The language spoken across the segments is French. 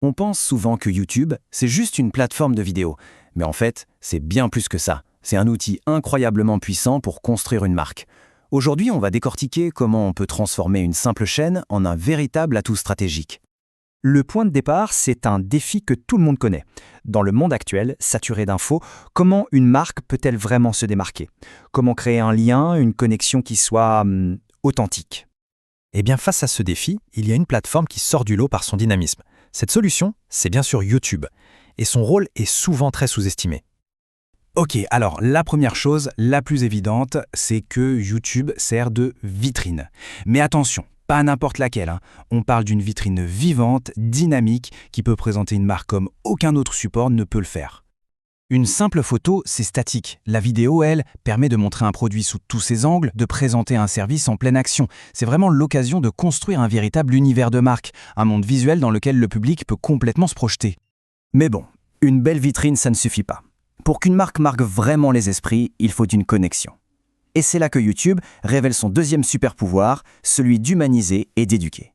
On pense souvent que YouTube, c'est juste une plateforme de vidéo. Mais en fait, c'est bien plus que ça. C'est un outil incroyablement puissant pour construire une marque. Aujourd'hui, on va décortiquer comment on peut transformer une simple chaîne en un véritable atout stratégique. Le point de départ, c'est un défi que tout le monde connaît. Dans le monde actuel, saturé d'infos, comment une marque peut-elle vraiment se démarquer? Comment créer un lien, une connexion qui soit authentique? Eh bien, face à ce défi, il y a une plateforme qui sort du lot par son dynamisme. Cette solution, c'est bien sûr YouTube. Et son rôle est souvent très sous-estimé. Ok, alors la première chose, la plus évidente, c'est que YouTube sert de vitrine. Mais attention, pas n'importe laquelle. On parle d'une vitrine vivante, dynamique, qui peut présenter une marque comme aucun autre support ne peut le faire. Une simple photo, c'est statique. La vidéo, elle, permet de montrer un produit sous tous ses angles, de présenter un service en pleine action. C'est vraiment l'occasion de construire un véritable univers de marque, un monde visuel dans lequel le public peut complètement se projeter. Mais bon, une belle vitrine, ça ne suffit pas. Pour qu'une marque marque vraiment les esprits, il faut une connexion. Et c'est là que YouTube révèle son deuxième super pouvoir, celui d'humaniser et d'éduquer.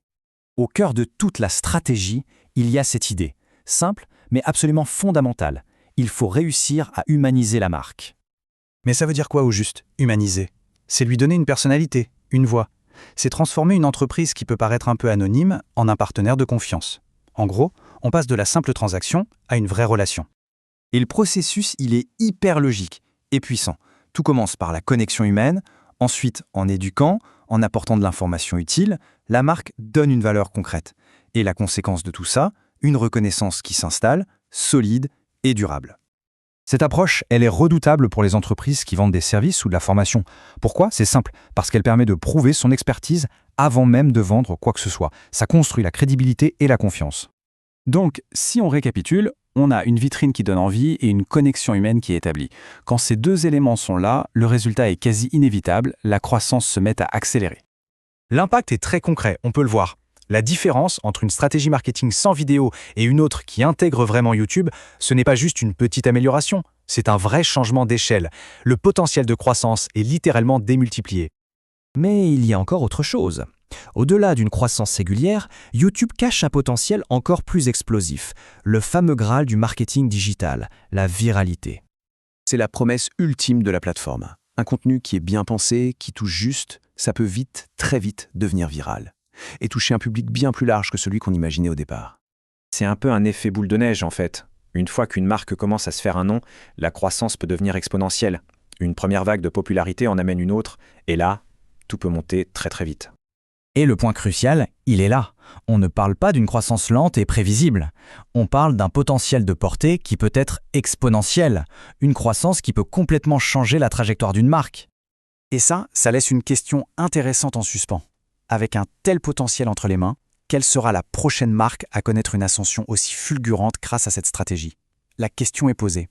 Au cœur de toute la stratégie, il y a cette idée, simple mais absolument fondamentale. Il faut réussir à humaniser la marque. Mais ça veut dire quoi au juste, humaniser? C'est lui donner une personnalité, une voix. C'est transformer une entreprise qui peut paraître un peu anonyme en un partenaire de confiance. En gros, on passe de la simple transaction à une vraie relation. Et le processus, il est hyper logique et puissant. Tout commence par la connexion humaine, ensuite en éduquant, en apportant de l'information utile, la marque donne une valeur concrète. Et la conséquence de tout ça, une reconnaissance qui s'installe, solide et durable. Cette approche, elle est redoutable pour les entreprises qui vendent des services ou de la formation. Pourquoi? C'est simple, parce qu'elle permet de prouver son expertise avant même de vendre quoi que ce soit. Ça construit la crédibilité et la confiance. Donc, si on récapitule, on a une vitrine qui donne envie et une connexion humaine qui est établie. Quand ces deux éléments sont là, le résultat est quasi inévitable, la croissance se met à accélérer. L'impact est très concret, on peut le voir. La différence entre une stratégie marketing sans vidéo et une autre qui intègre vraiment YouTube, ce n'est pas juste une petite amélioration, c'est un vrai changement d'échelle. Le potentiel de croissance est littéralement démultiplié. Mais il y a encore autre chose. Au-delà d'une croissance singulière, YouTube cache un potentiel encore plus explosif, le fameux Graal du marketing digital, la viralité. C'est la promesse ultime de la plateforme. Un contenu qui est bien pensé, qui touche juste, ça peut vite, très vite, devenir viral. Et toucher un public bien plus large que celui qu'on imaginait au départ. C'est un peu un effet boule de neige en fait. Une fois qu'une marque commence à se faire un nom, la croissance peut devenir exponentielle. Une première vague de popularité en amène une autre, et là, tout peut monter très très vite. Et le point crucial, il est là. On ne parle pas d'une croissance lente et prévisible. On parle d'un potentiel de portée qui peut être exponentiel. Une croissance qui peut complètement changer la trajectoire d'une marque. Et ça laisse une question intéressante en suspens. Avec un tel potentiel entre les mains, quelle sera la prochaine marque à connaître une ascension aussi fulgurante grâce à cette stratégie? La question est posée.